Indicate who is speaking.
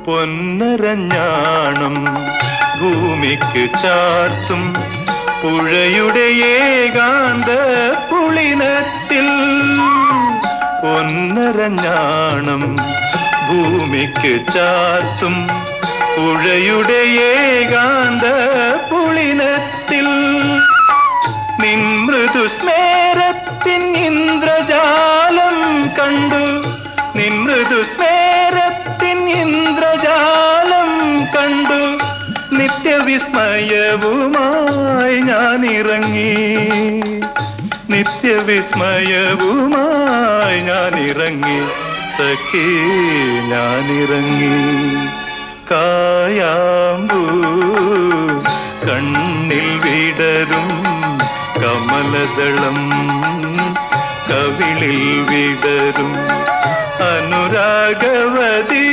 Speaker 1: പൊന്നരഞ്ഞാണം ഭൂമിക്ക് ചാർത്തും പുഴയുടെ ഏകാന്ത പുളിനത്തിൽ. പൊന്നരഞ്ഞാണം ഭൂമിക്ക് ചാർത്തും പുഴയുടെ ഏകാന്ത പുളിനത്തിൽ. നിൻ മൃദുസ്മേരത്തിൻ ഇന്ദ്രജാലം കണ്ടു, നിൻ മൃദുസ്മേരത്തിൻ ഇന്ദ്രജാലം കണ്ടു. നിത്യവിസ്മയവുമായി ഞാനിറങ്ങി, നിത്യവിസ്മയവുമായി ഞാനിറങ്ങി, സഖി ഞാനിറങ്ങി. കായാമ്പൂ കണ്ണിൽ വിടരും കമലദളം, കവിളിൽ വിടരും അനുരാഗവതി.